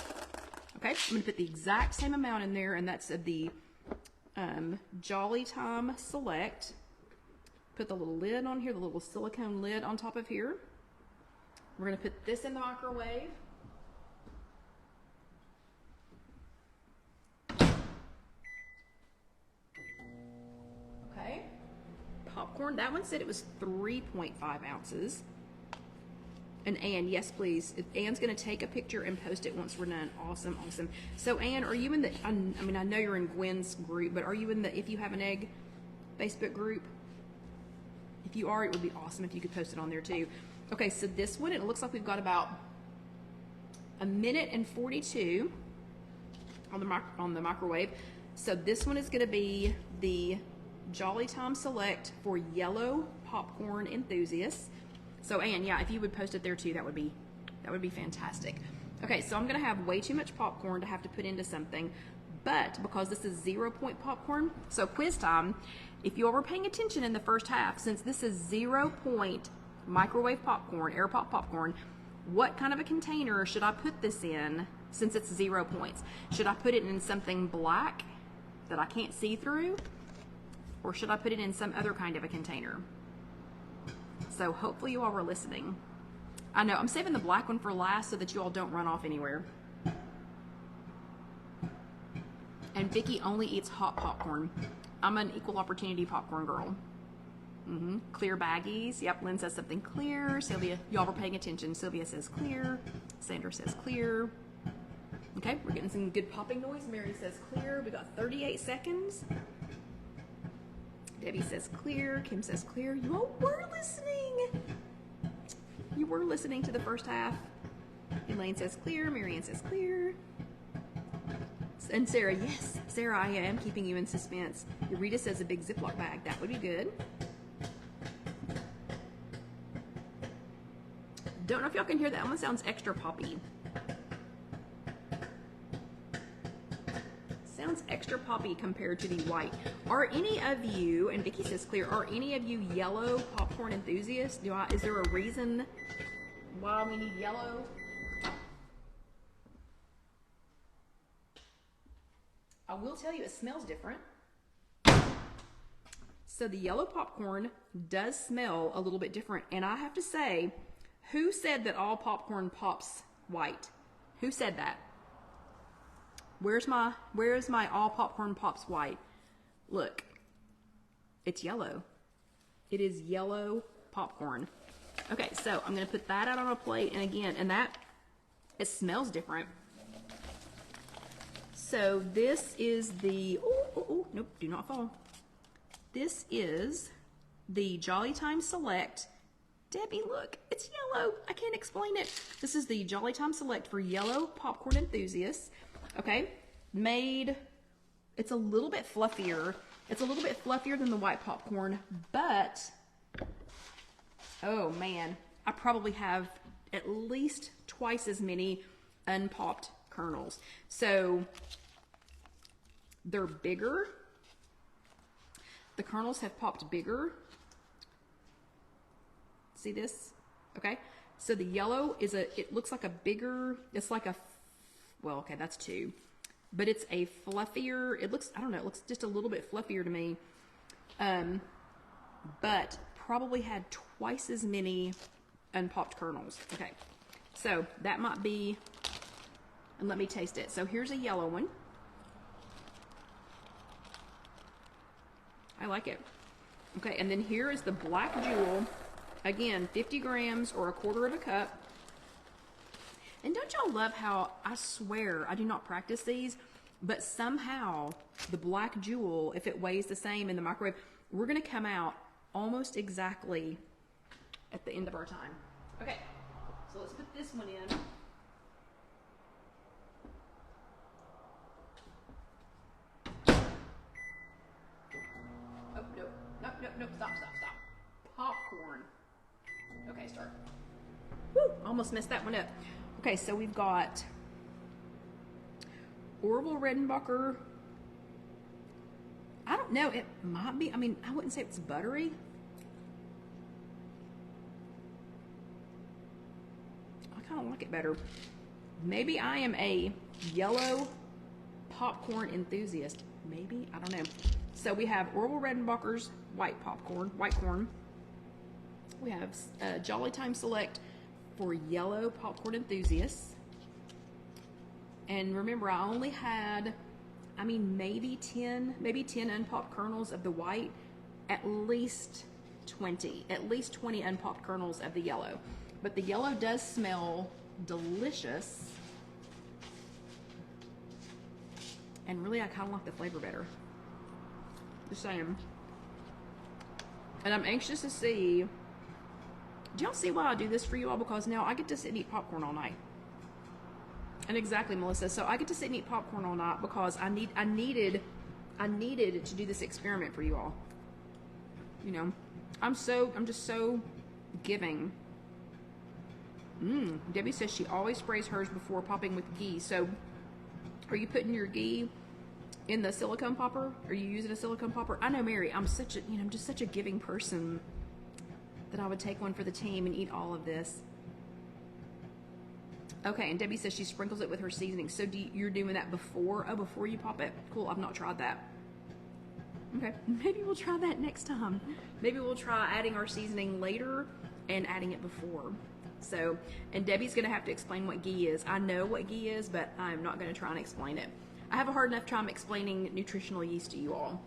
Okay, I'm gonna put the exact same amount in there, and that's of the Jolly Time Select. Put the little lid on here, the little silicone lid on top of here. We're gonna put this in the microwave. Okay, popcorn, that one said it was 3.5 ounces. And Anne, yes, please. Anne's going to take a picture and post it once we're done. Awesome, awesome. So, Anne, are you in the, I mean, I know you're in Gwen's group, but are you in the If You Have an Egg Facebook group? If you are, it would be awesome if you could post it on there too. Okay, so this one, it looks like we've got about 1 minute and 42 on the microwave. So this one is going to be the Jolly Time Select for yellow popcorn enthusiasts. So Anne, yeah, if you would post it there too, that would be fantastic. Okay, so I'm gonna have way too much popcorn to have to put into something, but because this is 0 point popcorn, so quiz time, if you all were paying attention in the first half, since this is 0 point microwave popcorn, air pop popcorn, what kind of a container should I put this in since it's 0 points? Should I put it in something black that I can't see through? Or should I put it in some other kind of a container? So hopefully you all were listening. I know, I'm saving the black one for last so that you all don't run off anywhere. And Vicki only eats hot popcorn. I'm an equal opportunity popcorn girl. Clear baggies. Yep, Lynn says something clear. Sylvia, y'all were paying attention. Sylvia says clear. Sandra says clear. Okay, we're getting some good popping noise. Mary says clear. We got 38 seconds. Debbie says clear. Kim says clear. You all were listening. You were listening to the first half. Elaine says clear. Marianne says clear. And Sarah, yes, Sarah, I am keeping you in suspense. Rita says a big Ziploc bag. That would be good. Don't know if y'all can hear that one. Sounds extra poppy. Sounds extra poppy compared to the white. Are any of you, and Vicky says clear, are any of you yellow popcorn enthusiasts? Is there a reason why we need yellow? I will tell you, it smells different. So the yellow popcorn does smell a little bit different. And I have to say, who said that all popcorn pops white? Who said that? Where's my all popcorn pops white? Look, it's yellow. It is yellow popcorn. Okay, so I'm gonna put that out on a plate, and again, it smells different. So this is the, nope, do not fall. This is the Jolly Time Select. Debbie, look, it's yellow. I can't explain it. This is the Jolly Time Select for yellow popcorn enthusiasts. Okay, it's a little bit fluffier. It's a little bit fluffier than the white popcorn, but, oh man, I probably have at least twice as many unpopped kernels. So they're bigger. The kernels have popped bigger. See this? Okay. So the yellow is it looks like a bigger, it's like a, well, okay, that's two, but it's a fluffier, it looks, I don't know, it looks just a little bit fluffier to me. But probably had twice as many unpopped kernels. Okay. So that might be, and let me taste it. So here's a yellow one. I like it. Okay, and then here is the Black Jewel. Again, 50 grams or a quarter of a cup. And don't y'all love how, I swear, I do not practice these, but somehow the Black Jewel, if it weighs the same in the microwave, we're gonna come out almost exactly at the end of our time. Okay, so let's put this one in. Nope, stop. Popcorn. Okay, start. Woo, almost messed that one up. Okay, so we've got Orville Redenbacher. I don't know, it might be, I mean, I wouldn't say it's buttery. I kind of like it better. Maybe I am a yellow popcorn enthusiast. Maybe, I don't know. So we have Orville Redenbacher's white corn. We have Jolly Time Select for yellow popcorn enthusiasts. And remember, I only had, I mean, maybe 10 unpopped kernels of the white, at least 20 unpopped kernels of the yellow. But the yellow does smell delicious. And really, I kind of like the flavor better. Just saying. And I'm anxious to see, do y'all see why I do this for you all? Because now I get to sit and eat popcorn all night. And exactly, Melissa. So I get to sit and eat popcorn all night because I needed to do this experiment for you all. You know, I'm just so giving. Debbie says she always sprays hers before popping with ghee. So are you putting your ghee in the silicone popper? Are you using a silicone popper? I know, Mary, I'm just such a giving person that I would take one for the team and eat all of this. Okay, and Debbie says she sprinkles it with her seasoning. So you're doing that before you pop it? Cool, I've not tried that. Okay, maybe we'll try that next time. Maybe we'll try adding our seasoning later and adding it before. So, and Debbie's gonna have to explain what ghee is. I know what ghee is, but I'm not gonna try and explain it. I have a hard enough time explaining nutritional yeast to you all.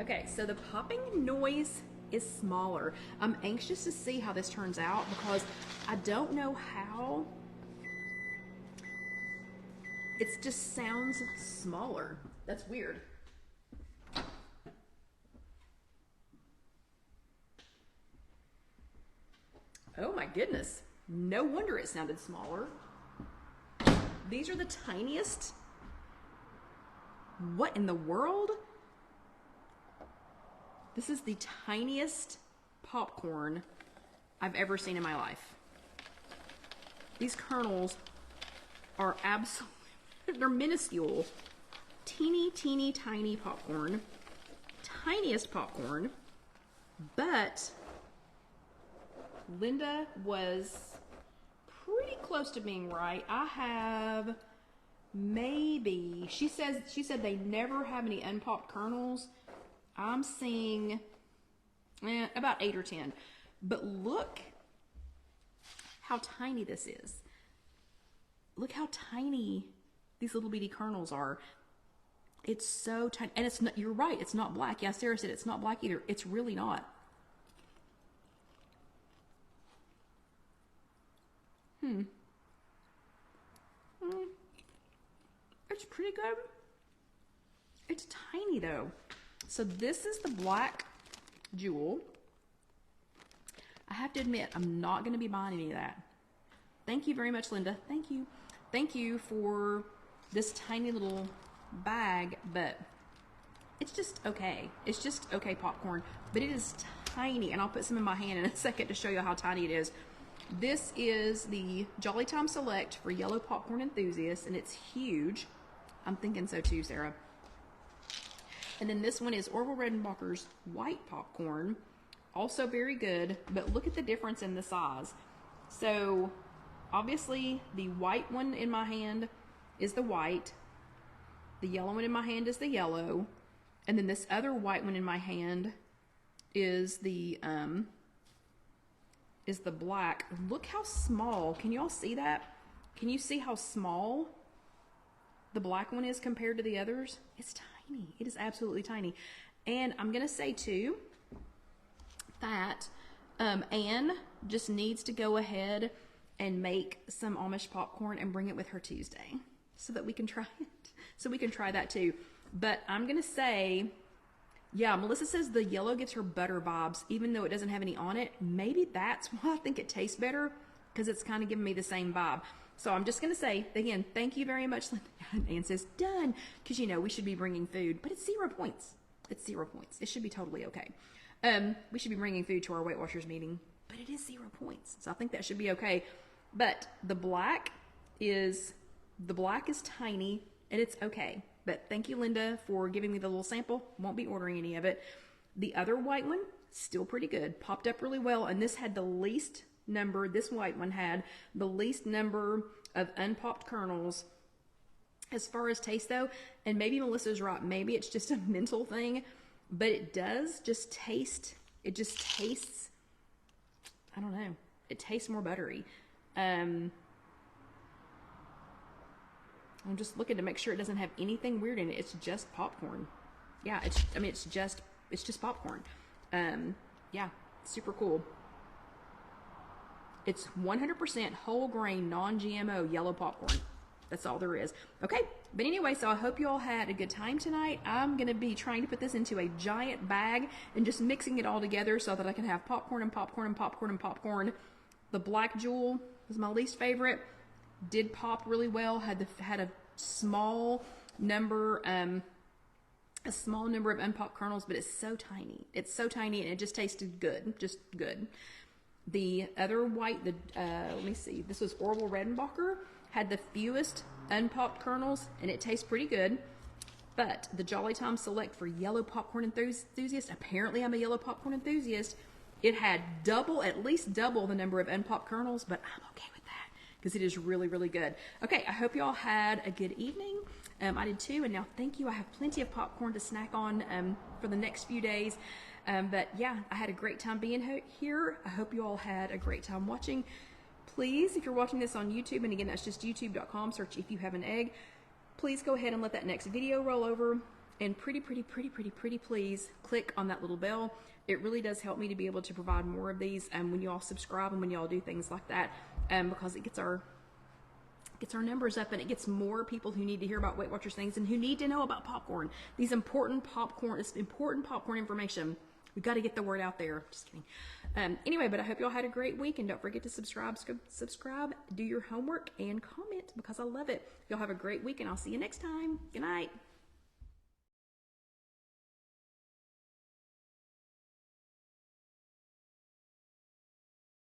Okay, so the popping noise is smaller. I'm anxious to see how this turns out because I don't know how. It just sounds smaller. That's weird. Oh my goodness. No wonder it sounded smaller. These are the tiniest. What in the world? This is the tiniest popcorn I've ever seen in my life. These kernels are absolutely, they're minuscule. Teeny, teeny, tiny popcorn. Tiniest popcorn. But Linda was pretty close to being right. I have maybe, she said they never have any unpopped kernels. I'm seeing about 8 or 10. But look how tiny this is. Look how tiny these little bitty kernels are. It's so tiny. And it's not, you're right, it's not black. Yeah, Sarah said it's not black either. It's really not. It's pretty good. It's tiny though. So this is the black jewel. I have to admit, I'm not going to be buying any of that. Thank you very much, Linda. Thank you. Thank you for this tiny little bag, but it's just okay. It's just okay popcorn, but it is tiny, and I'll put some in my hand in a second to show you how tiny it is. This is the Jolly Time Select for yellow popcorn enthusiasts, and it's huge. I'm thinking so too, Sarah. And then this one is Orville Redenbacher's white popcorn. Also very good, but look at the difference in the size. So obviously the white one in my hand is the white. The yellow one in my hand is the yellow. And then this other white one in my hand is the black. Look how small. Can y'all see that? Can you see how small the black one is compared to the others? It's tiny. It is absolutely tiny. And I'm going to say too that Anne just needs to go ahead and make some Amish popcorn and bring it with her Tuesday so that we can try it. So we can try that too. But I'm going to say, yeah, Melissa says the yellow gives her butter vibes, even though it doesn't have any on it. Maybe that's why I think it tastes better, because it's kind of giving me the same vibe. So I'm just going to say, again, thank you very much, Linda. Anne says, done, because, you know, we should be bringing food, but it's 0 points. It's 0 points. It should be totally okay. We should be bringing food to our Weight Watchers meeting, but it is 0 points. So I think that should be okay. But the black is tiny, and it's okay. But thank you, Linda, for giving me the little sample. Won't be ordering any of it. The other white one, still pretty good. Popped up really well, and this had the least number. This white one had the least number of unpopped kernels as far as taste, though. And maybe Melissa's right. Maybe it's just a mental thing, but it does just taste. It just tastes, I don't know. It tastes more buttery. I'm just looking to make sure it doesn't have anything weird in it. It's just popcorn. Yeah, it's just popcorn. Yeah, super cool. It's 100% whole grain, non-GMO yellow popcorn. That's all there is. Okay, but anyway, so I hope you all had a good time tonight. I'm going to be trying to put this into a giant bag and just mixing it all together so that I can have popcorn and popcorn and popcorn and popcorn. The black jewel was my least favorite. Did pop really well. Had a small number of unpopped kernels, but it's so tiny. It's so tiny, and it just tasted good, just good. The other white, let me see. This was Orville Redenbacher. Had the fewest unpopped kernels, and it tastes pretty good. But the Jolly Time Select for yellow popcorn enthusiasts. Apparently, I'm a yellow popcorn enthusiast. It had at least double the number of unpopped kernels, but I'm okay with that, because it is really, really good. Okay, I hope you all had a good evening. I did too, and now thank you. I have plenty of popcorn to snack on for the next few days. But yeah, I had a great time being here. I hope you all had a great time watching. Please, if you're watching this on YouTube, and again, that's just youtube.com, search If You Have an Egg, please go ahead and let that next video roll over. And pretty please click on that little bell. It really does help me to be able to provide more of these when you all subscribe and when you all do things like that, because it gets our numbers up, and it gets more people who need to hear about Weight Watchers things and who need to know about popcorn. These important popcorn information. We've got to get the word out there. Just kidding. Anyway, but I hope y'all had a great week, and don't forget to subscribe, do your homework, and comment, because I love it. Y'all have a great week, and I'll see you next time. Good night.